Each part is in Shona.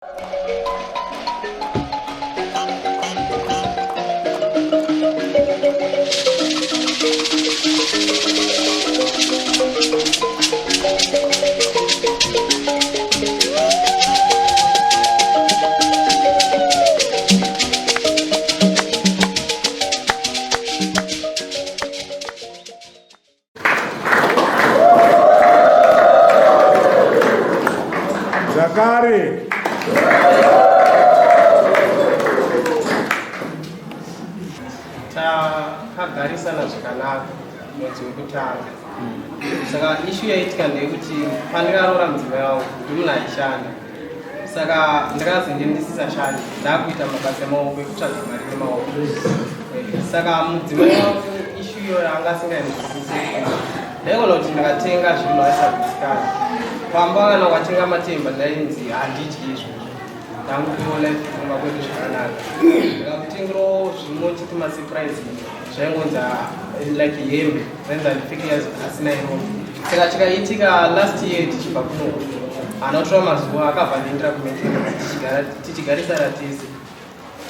Zakari. Takagarisana zvakanaka mwedzi wekutanga. Saka ishu yaitika ndeyekuti pandakarora mudzimai wangu kuti munhu aishanda. Saka ndakazi ndisisashandi ndakuita mabasa emaoko ekutsvaga mari nemaoko. Saka mudzimai wangu ishu iyoyo anga asingaenzwisisi. Ndaigona kuti ndakatenga zvinhu aisagutsikana. Pamba kana watenga matemba ndainzi handidyi izvozvo. Ndangutoona kufunga kwedu zvakanaka. Ndakakutengerawo zvinotiti masurprise zvaingonzi like hembe zvainzi ndipfeke asina iromo. Saka chikaitika last year tichibva kuno anotora mazuva akabva ndiendera kumaintenance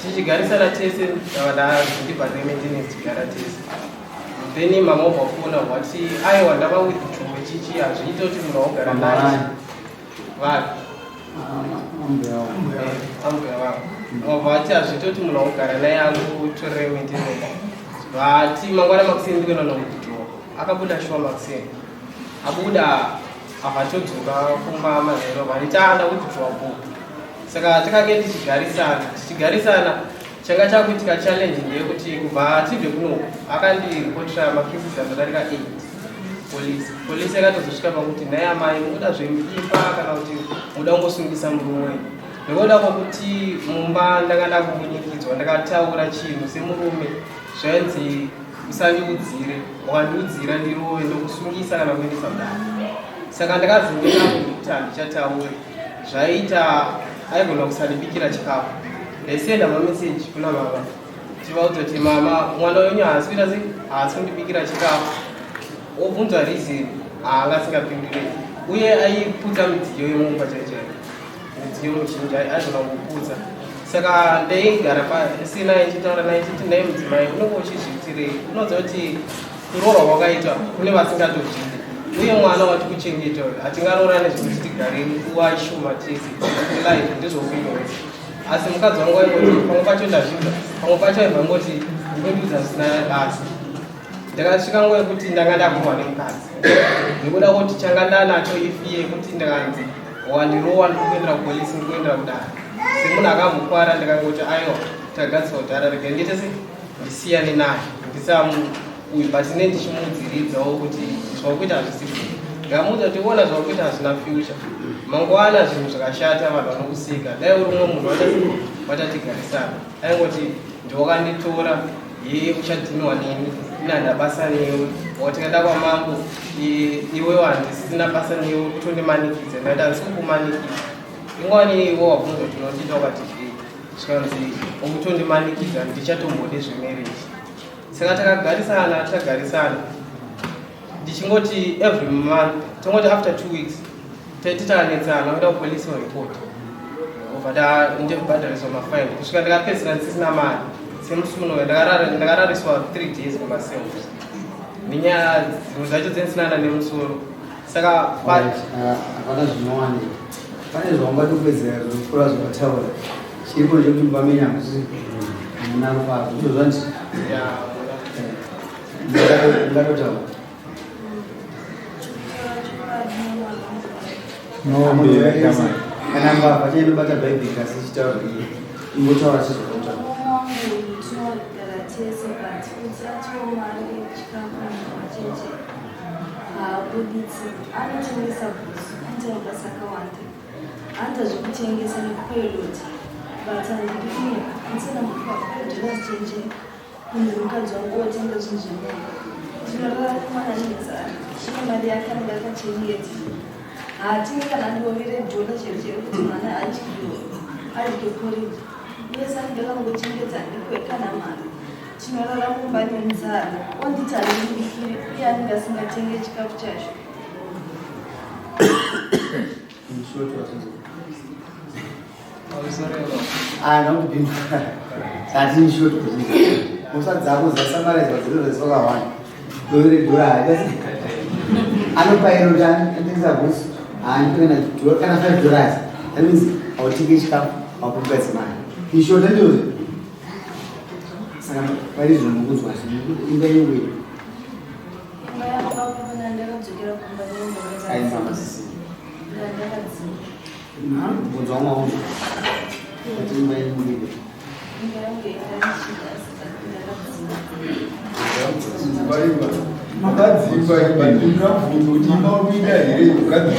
tichigarisana tese ndabva nemaintenance tichigara tese. Then mama wabva kuona wati aiwa ndava withdraw chichi hazviita kuti munhu waugara naye vanhu ambuya vangu vati hazviita kuti munhu waugara naye angutorere maintenance. Vati mangwana Maxine ndikuenda nowithdraw akabuda shuwa Maxine abuda avatodzoka kumba mazero vanitaanda withdraw book. Saka takake tichigarisana changa chakuitika challenge ndeyekuti kubva tibve kuno akandiripotera macases anodarika 8 polisi yakatozosvika pakuti nhaye amai muda zvemudipa kana kuti muda kungosungisa murume. Ndinoda kwokuti mumba ndakada kumunyikidzwa ndakataura chinhu semurume zvainzi usandiudzire, wakandiudzira ndirove ndokusungisa kana kuendesa mudare. Saka ndakazindira kuti handichataure zvaita aigona kusandibikira chikafu. Ndaisenda mameseji kuna mama tivaudza kuti mama mwana wenyu haasi kundibikira chikafu. Obvunzwa reason haanga asingapindure uye aiputsa midziyo yemumba chaichaiyo, midziyo mizhinji aigona kungoputsa. Saka ndaigara pasina ichitaura naye chiti naye mudzimai unenge uchizviitirei, unoziva kuti kuroorwa kwakaitwa kune vasingatozvidi uye mwana wati kuchengeta hatingaroorane zvekuti tigarei nguva shoma tese life ndizvoupenyu hwese. Asi mukadzi wangu waingoti pamwe pacho ndazvibva pamwe pacho aibva ngoti ndinondiudza zvisina basa. Ndakasvika nguva yekuti ndanga ndakurwa nemukadzi ndikuda kuti changa ndanacho ifi yekuti ndikanzi wandirowa ndikuendera kupolisi ndikuendera kudare. Semunhu akambokwara ndikangoti aiwa tagadzirwa kuti ararike nditese ndisiyane naye ndisamuuyu but ine ndichimudziridzawo kuti zvakuita hazvisipo. Ndikamuudza kuti ona zvakuita hazvina future. Mangwana zvinhu zvakashata vanhu vanokusika. Dai uri umwe munhu watatigarisana aingoti ndiwakanditora iye uchadhiniwa neni ina ndabasa newe watikada kwamambo iwe handisina basa newe kutondimanikidza ndaita handisi kukumanikidza. Ingwani iwe wabvunza kuti unotida ukati zvikanzi ukutondimanikidza ndichatombode zvemarriage. Saka takagarisana ndichingoti every month tongoti after 2 weeks tatitanetsana kuda kupolisi report ovada ndebhadhariswa mafine kusvika ndikapedzisira ndisisina mari semusuno ndakarariswa 3 days kumaselves nenyaya dzimwe dzacho dzensinana nemusoro. Saka hapana zvinowani pane zvaungada kupedzera zvokura zvakataura chiripo chekuti mbamenya kuti muna rupazo ndozvanzi ngatotaura kana mbavha chainobata bhaibheri kasi ichitaura iye imbotaura chizvokutaura anotengesa bhuzu aita mabasa akawanda anta zvekutengesa nekupeloti but handidii handisina mudinazichenje munhu mukadzi wangu wotenga zvinhu zvemunhu ndinorara kumwana nenzara zvine mari yakananga akachengeti hatingi kana ndovire dhola chero kuti mwana adye koreji uye saka ndakangochengeta ndikwekana mari tinorara kumba nenzara onditi handindibikire uye anenge asingatenge chikafu chacho. Não me Tati ni shoot Musa dzako zasamaredzwa dziro zvesokawanda dora anopairo tani andisa bhusi kana $5 that means autenge chikafu wakupedza mari ishota ndizvo saka pari zvinokudzwa imba yewedu bvunzwa mwaunzo kuti imba yewedu Mukadzi ndinobvunza kuti imauita here mukadzi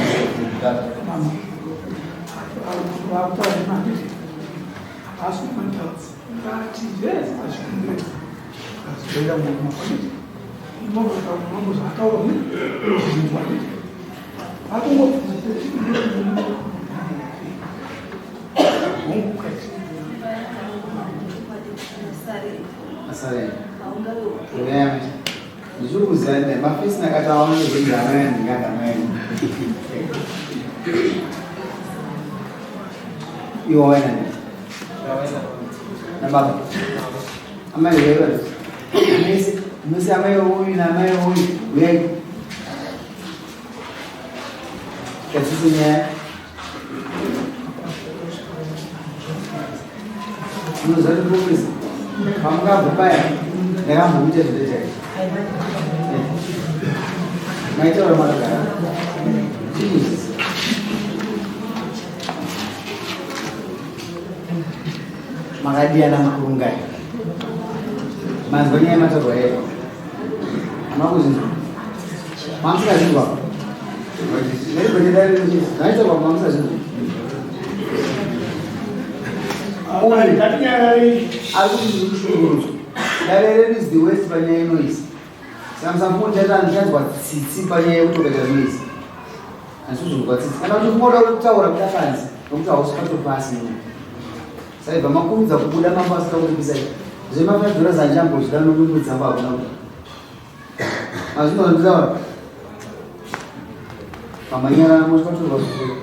Ndizvokuzana mafesi nakataona nezvegama ndingadamani iwo wena nababa amai wewe mesi amai huyu na amai huyu wewe kasisi nyaya unozati kukwisa pamukabvubaya ndakambokuita zvidetaii maitaura makagara makadiyana mukurungai manzwa nyaya yematorwa yedu amakuzinzwa mamusingazvinzwa naitorwa mamusingazvinzwa Darere is the west panyaya noise. Samsung ndazwa tsitsi panyaya yekutokaita noise. Andizvozvonzwa tsitsi. Kana kuti unoda kutaura kutafanzi nokuti hausipatopasi ino. Saka ibva makurudza kubuda mambo asikakuripisa zvemafadhura zanjambozvida nokudzamba hakuna kuti. Mazvinonditaura. Pamanyara mosikatorwa zvikuru.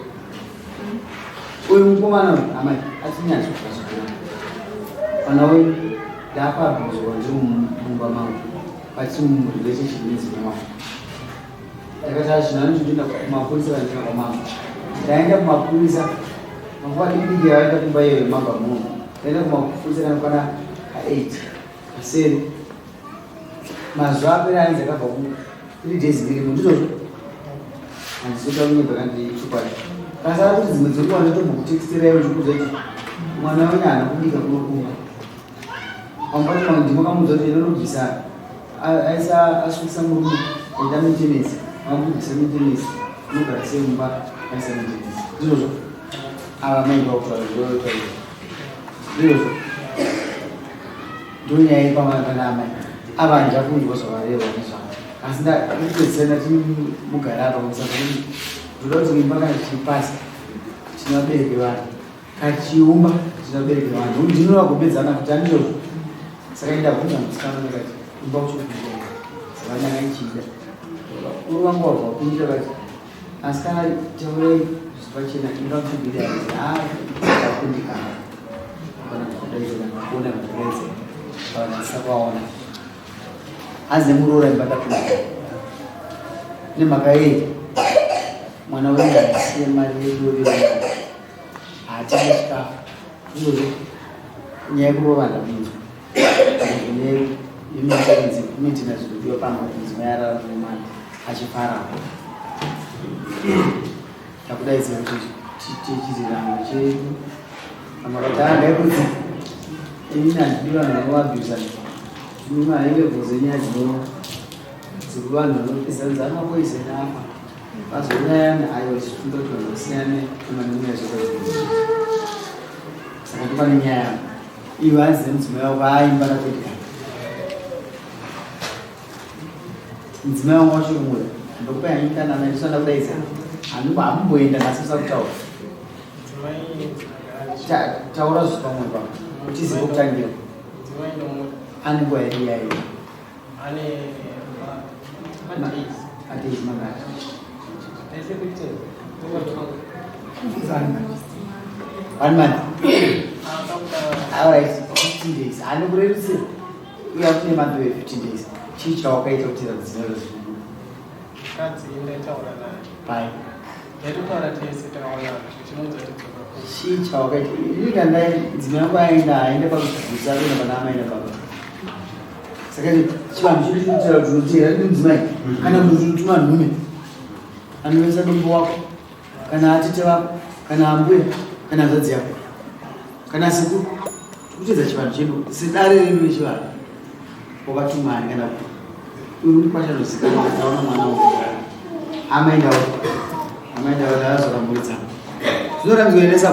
Uyu mukomana amai atinyatsva zvikuru. Pana wewe ndakabvunzwa ndimumba mangu pati relationship nezina mangu ndakati achina ndinoenda kumapurisa vandina kwamangu ndaenda kumapurisa mafuva diki aenda kumba iyo yemamba munhu ndaenda kumapurisa kana kwana 8 aseri mazuva apera ainzi akabva ku 3 days mbiri ndizvozvo handizota kunyebva kandichikwadi kasara kuti dzimwe dzenguva ndotobva kutekistiraiwo ndikuudza kuti mwana wenyu haana kubika kunokumba Ambati ndimokamudza kuti ndinobvisa aisa asukisa murume enda maintenance amubvisa maintenance nogara semumba aisa maintenance ndizvozvo ava maimba kutaura ndizvozvo ndonyaya yepamakana amai ava ndakunzwa zvavareva nezvavo asi ndapedzisa ndati mugara apa musaka kuti ndoda kuti imba kana tichipasa tinabereke vanhu kachiumba tinabereke vanhu ndinoda kupedzana kuti andizvozvo saka ndabvunza musikana ndakati imba kuchokuzvona saka ndanga ichida uvangu wabva kuita kati asikana taurai zvipachena imba kuchobhira akundikana kana kudaizona matakaidze kana ndisakwaona azi nemuroora imba ndakuda nemhaka yei mwana wengu andisiye mari yedorero haatenge chikafu izvozvo nyaya yekurova ndabvunzwa imitina zvinodiwa pamabhizi mayarara nemani achifarapo takudaidzira kuti chiraramo chedu amakati andaikuti ini handidiwa nanovabhisa zvino ainge bvunze nyaya dziri vanhu vanopesana amapoiseni apa vazonyayana ayo chifundotonasiyane kumanemweya zvekazvii saka ndopane nyaya iwe hanzi nemudzimai wako aimba nakuita mudzimai wangu wachirumura ndokupa yanyikana naisanda kudaidza hamumboenda nhasi usa kutaura taura zvisu pamwe pamwe utizive kutangira ane nguva yari yaiyo ateizi magati 1 month. Alright, 15 days. I know where it's we have to name 15 days. Teach our pay to the business. Bye. She talk it. You can buy it's never in the end of the banana in the bubble. Second, she was usually to the and I'm losing to 1 minute. And we said, walk, and I tell up, and I'm with, and I'm the Can I say, which is a chance? Sit down in the visual. Over to mine, and we will question the second one. I made out the house of a Buddha. So I'm going to say,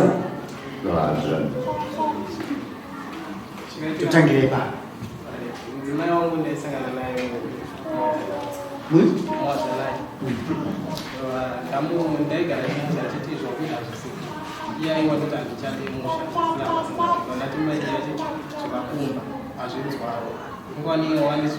no, I'm done. To thank you, Papa. My own is a line. Yeah, I want to tell you emotion. One is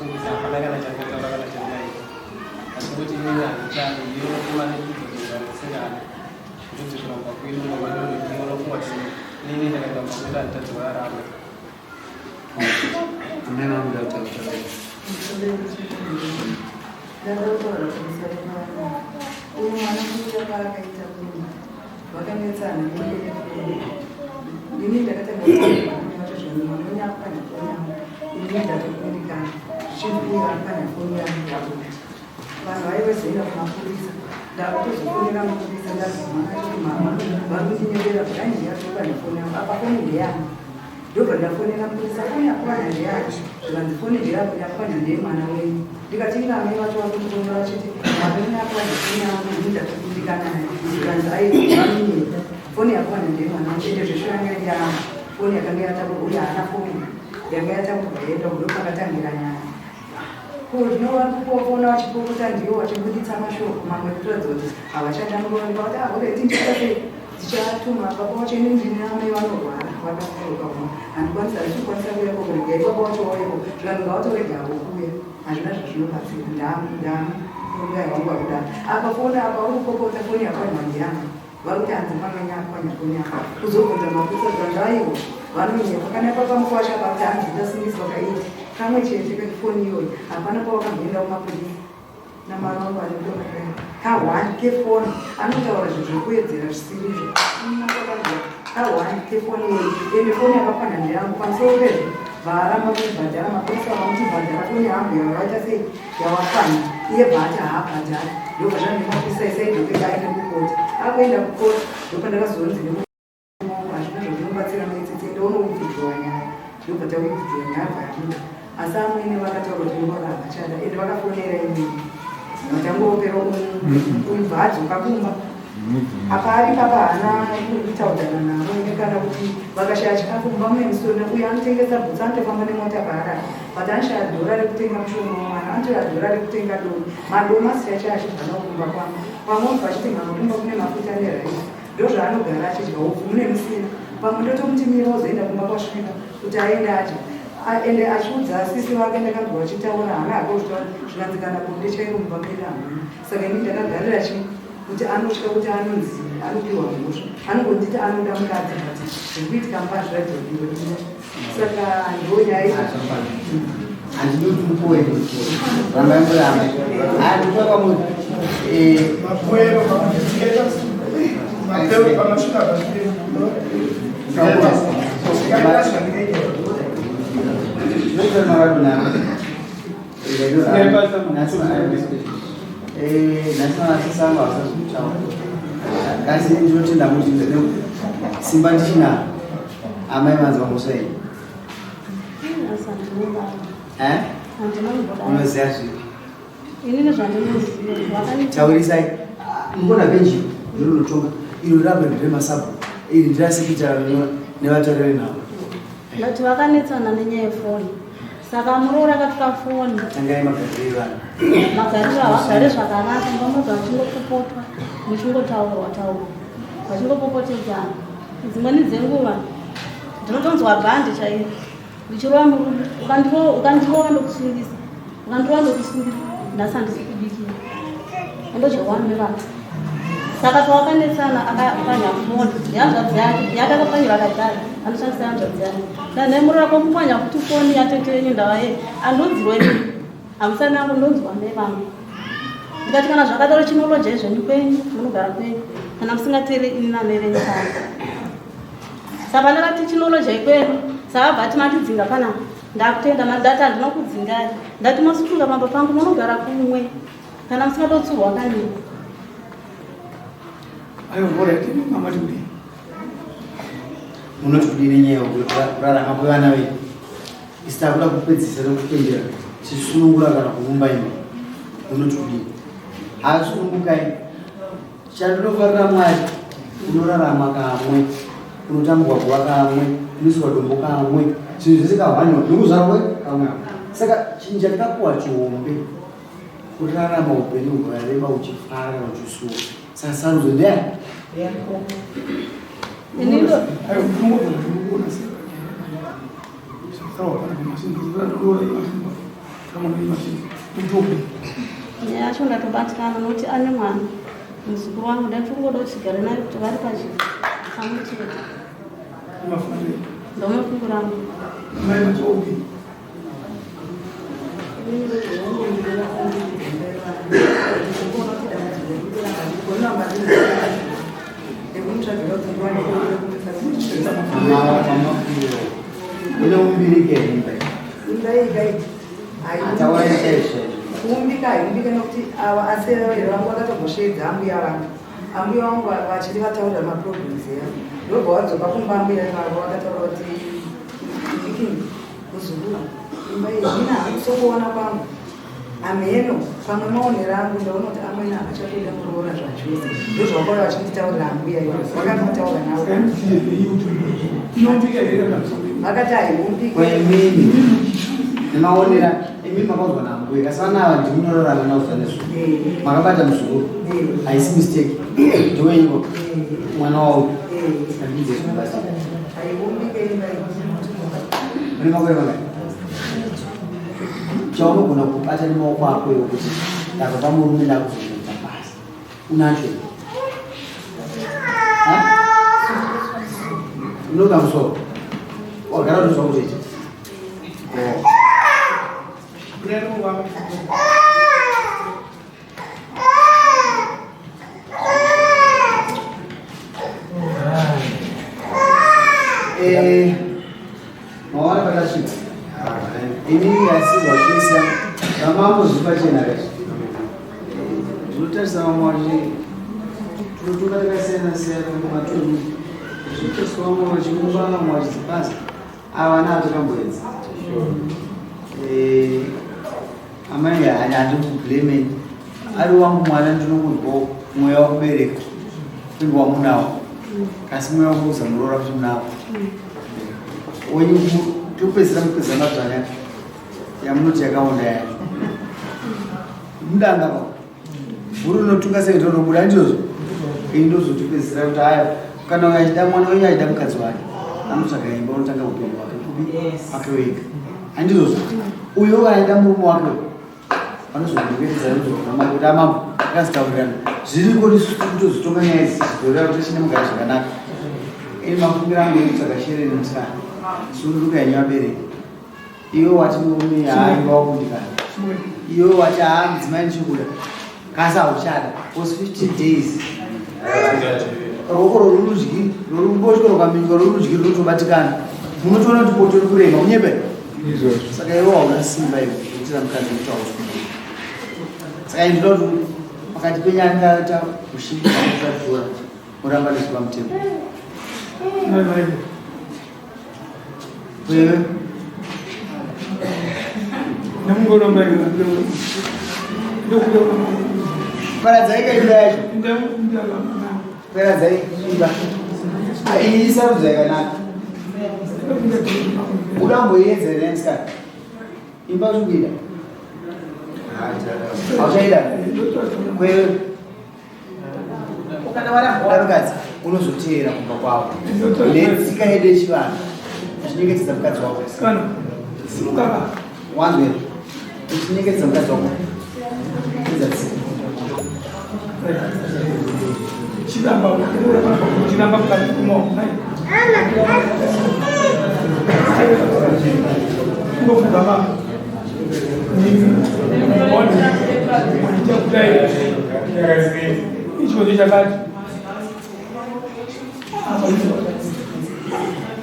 apari pabana kutaudana navo nekana kuti vakashaya chikafu vamemsona uyo anotengesa bhutsa anotofamba nemota paarara but anshaya dhora rekutenga mushomo mwana anotoya dhora rekutenga doni madomasi yacho achibvana kumba kwamo pamwe vachitenga makumba kune mafuta neraisi ndozvaanogara achidya upfu mune musina pamwe ndotomuti miro ozoenda kumba kwasvika kuti aende adya ende achiudza asisi wake ndakabva achitaura hana akuzvitaura zvinanzikana kunde chairo mumba medu hamuna saka ini ndakagarira chi kuti anotya kuti anonzi anopiwa mhosva anongonditi anoda mukadzi but zvikuitika mbazviradhodiwe saka ndonyaya handinoti mupoe rambamuramba handipakamu mapoero mapeo pamasvika kasi ndinotenda kuti simba ndichina amai manzi vamusai unoziva zvipi taurisai mukona benji ndinonotonga iro ramba ndiremasabu iri ndirasekitara nevatauriri navo vati vakanetsana nenyaya yefoni saka muroora akatuka foni tangai magariro magariro havagare zvakanaka ngamoza vachingopopotwa muchingotaurwa vachingopopotedzana dzimweni dzenguva ndinotonzwa bhandi chairo ndichirova murume ukandirova ndokusungisa nhasi handisi kubikira andodya wani nevanhu saka pawakanetsana akapanya foni yanzvadzi yake yakakapanyira akadhara anoshandisa yanzvadzi yake danhemurira kwamupanya kuti foni yatete yenyu ndavaye andodzirweni hamusani angu ndonzwa nevamwe ndikati kana zvakadaro chinoloja izveni kwenyu munogara kwenyu kana musingateere ini namerenyu kana saka ndakati chinoloja ikwenyu saka bhati matidzinga kana ndakutenda madhata handinokudzingai ndati masutunga pamba pangu munogara kumwe kana musingatotsurwa kanini munoti kudini nyaya kurarama kwevana vedu isita kuda kupedzisa nekupendera chisunungura kana kuvumba imba munoti kudini haasunungukai chandinofarira mwari unorarama kamwe unotambwa kuva kamwe unoiswa dombo kamwe zvinhu zvese kahwaniwa nokuzvarwe kamwe saka chinhu chandikapuwa chihombe kurarama upenyu hwakareba uchifara kana uchisuwa saka sarudzo ndeyani yacho ndatobatikana nokuti ane mwana muzukuru wangu ndatongoda kuchigara naye kuti vari pachii pamwe chete ndomafungu rangu kuumbika nokuti ava asi vangu vakatogosvedza ambuya vangu ambuya vangu vachiri vataurira maproblems eya ndobva vadzoka kumba ambuya vavo vakataura kuti ikini kuzukuru imba iyi ina hakusokuona kwangu ameno pamwe maonero angu ndaona kuti amweni akachatoda kuroora zvachose ndozvakauya vachinditaurira ambuya ivo vakanditaura navo vakati haiumbika nemaonera imi makaudzwa nambuya kasana ava ndimunororana nauza nezvo makabata muzukuru haisi mistake ndowenyiwo mwana wauyu andidzesobasa mune makore mangai chaunogona kubata nemaoko ako iwo kuti ndabva pamurume ndakuzoneta basa unacho unoga musoro wagara utozva kutoita mawana pakasvika ini yasigwa kuisa vamambozvipachena kacho zvinotarisa vamwe vachi tunotunga takasiyana siyana mumatunhu zvinotariswa vamwe vachimumba vamwe vachidzipasa ava naatokamboedza amai handikublemeni ari wangu mwana ndinongodwawo mweya wakubereka kunge wamunawo kasi mweya wakuuzamurora kuti munawo wenyu topedzera mupedza madzvanya yamunoti yakaona yacho mudanga pa bhuru rinotunga sei tonobuda ndizvozvo indozotipedzisira kuti haya kana achida mwana wenyu achida mukadzi wake anotsvaga imba unotanga upenyu hwake kubi ake wega handizvozvo uyo aida murume wake vanozomurekedza nozogama kuti amambo akazitaurirana zviri koti kutozotonga nyaya idzi zvoreva kuti tine mugara zvakanaka ini mafungiro angu ekutsvaga shere nemusikana sunduruka yenyu abereki iwe wati murume haaiva wakundikana iwe wati haa mudzimai ndichikuda kasi hauchada was 50 days ruoko rorudyi roruboshko rokaminywa rorudyi rotobatikana munotoona kuti poto ri kurema munyepera saka iwe hauna simba ivo kuitira mukadzi mutausa saka ndinoda kuti pakati penyandata kushinda kutatora uramba nezvipa mutemo wewe paradzai kaimba yacho paradzai imba iyi sarudzo yakanaka udamboiedzera nemusikana imba uchikuida hauchaida wewe ukada varambora mukadzi unozoteera kumba kwavo netsika yedu yechivanhu uchinyengetedza mukadzi wako wanzwera uchinyengetedza mukadzi wako Chiramba mukati kumo. Ngofunga mama. Icho chakati.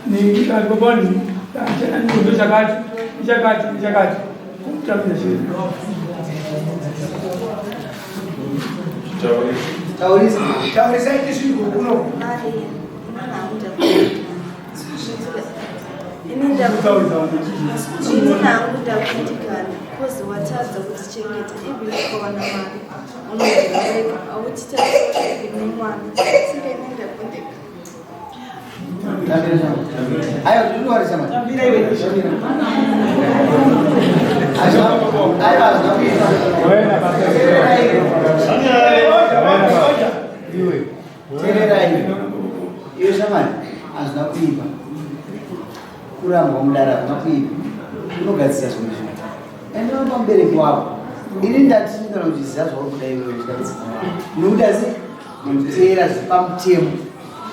Ni kaliboni. Ni chakati. Kumtamia shiri. Taurisa hiki siku kuno. Ayo dulu hari sama. Iyo samani azina kuipa kuramba umudara kuipa unogadzisa zvimwe zvinhu ende unopa mubereki wako ini ndatisindana kuti ziva zvauri kuda iwewe ndikadzisa nokuti muteera pamutemo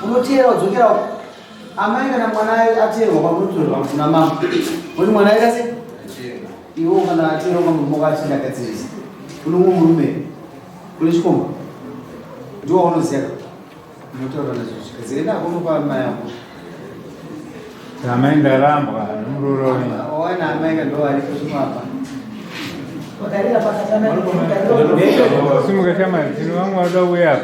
unoteera udzokera amai kana mwana ateerwa pamunotorwa kuna mama kuti mwana aikase iwo kana ateerwa pamurume wako achindakadzirisa unomwe murume kune chikomba ndiwo unoziva unotaura nazvo zvikadzire nako unopa mai yako amai ndarambwa nomuroroni wana amai kandowariko chimwapa simuka chamadzino vamwe vada uya apa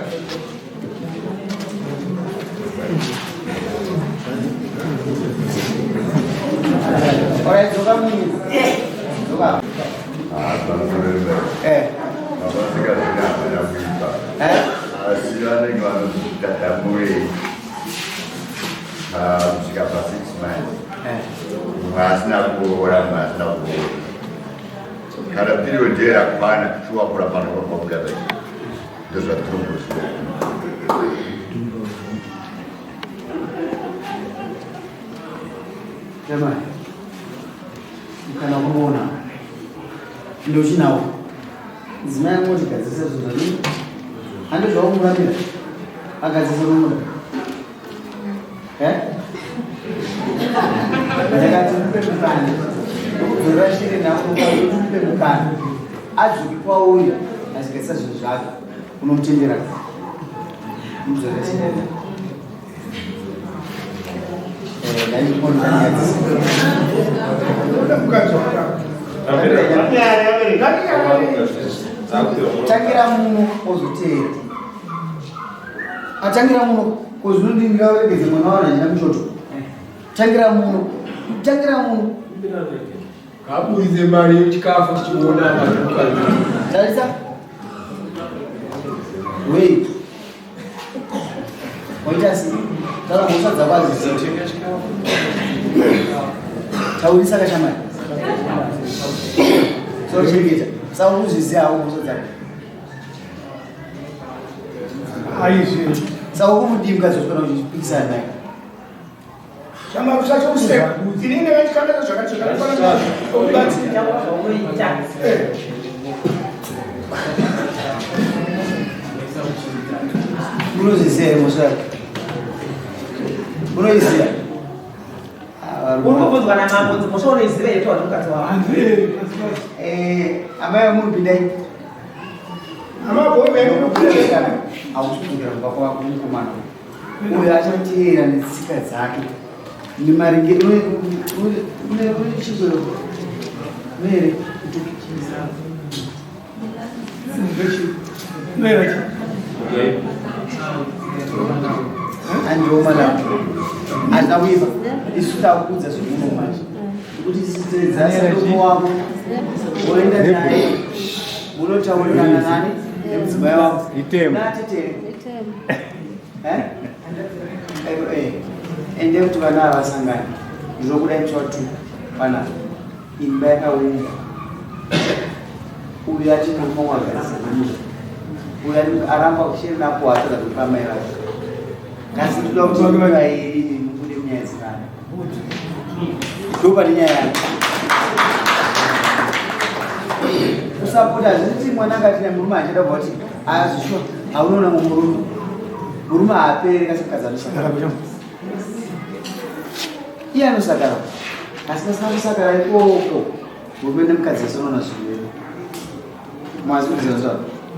Alright, dzoka munhu. Dzoka. Vanenge vanozvitatamurei kusvika pa6 months mumwe asina kuora mumwe asina kuora kana period yakwana tichiwakura pano pabuda zvacho ndozvatinombozviona Jamani, kana kuona ndio chinawo zina yangu tikadzisa zvinhu ande zvaumurambira akadzisa muda ndakati mupe mukana ndokudzorera shiri namupe mukana adzoki kwauya azikaisa zvinhu zvake unomutendera mudzorera shiri tangira muno ozoteera atangira muno kozvinodingira uregedze mwana wana nyina muchoto tangira muno kaburidze mari yechikafu tichiona tarisa wei waita sei tara mhosva dzakwazi taurisa kashamani sochengeta saka kuzvizivawo mhosva dzako Aizvi. saka kumudii mukazosvika uchipikisana naye Chama kusacho kuseka. Inenge vachikanda zvakacheka. unozviziva here mhosva yako unoiziva urikubvunzwa namabudzi mhosva unoiziva here towa mukadzi wako amai vamunopindai hauchidzokera mumba kwako mukomana uyo achateera netsika dzake nemaringe une chigwero mere andiomana handina kuiva isu takudza zvekuno manje kuti dzasinomo wako woenda naye munotaurirana nani nemudzimai wako natitere ende kuti vana havasangani ndinokuda mtsvatu pana imba yakaunga uyu achinomomwagazimu uyu aramba kushiri nakuwatira kuti pamai vake kasi toda kuti vairi mukude munyaya dzevana ndopane nyaya yake usapota zviti mwana akatina murume achida kuti azvishuwa haunoona mumurume murume haaperi kasi mukadzi anosakara iye anosakara asi kasina kusakara ikoko murume nemukadzi asonona zvirwere mwazi kudziva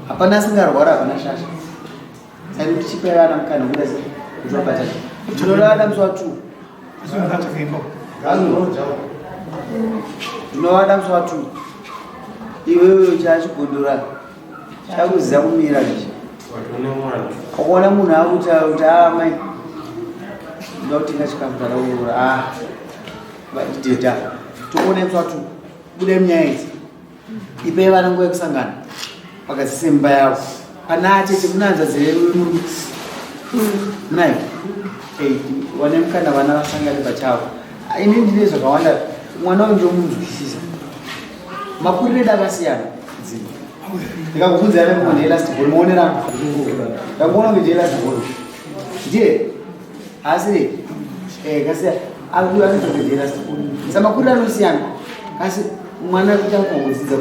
hapana asingarwara hapana shasha saka kuti chipai vana mukana kuda sei kuti vabatana tinorada musi wa2 tinovada musi wa2 iwewe chachigondora chakuziva kumira ichi akaona munhu akuta kuti mai ndokutenga chikafu taraurora deta tokuona musi wa2 bude munyaya idzi ipei vana nguva yekusangana vakadzise mimba yavo pana atete munanza zere munayo wane mukana vana vasangane pachavo ini ndine zvakawanda mwana uyu ndomunzwisisa makurire dakasiyana ndikakubvunza yana mumwe ndeelastibol muonera ndakuona kuti ndeelastibol ndiye asi kasi anotoke ndeelastibol sa makurire anosiyana kasi mwana kuti akangodzidza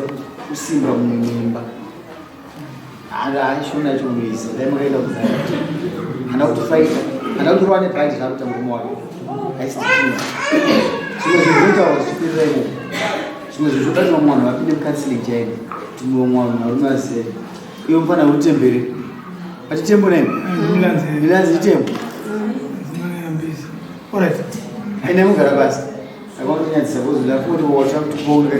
kusimba mumimba aishona chinoisa daimakaenda kuzaa hana kutifaita hana kuti rwane bhaiti zvakuta murume wake aisitimwe zvimwe zvinzoitawo zvichipirira imo zvimwe zvizotatima mwana vapinde mukansiling chaini timiwo mwana varume vazere iwe mufana kutembere atitembo nemi milanzi itembo aine mugara basi akautonyadzisa kuzvila kuti wacha kutipouka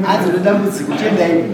adzoda dambudziko tendaini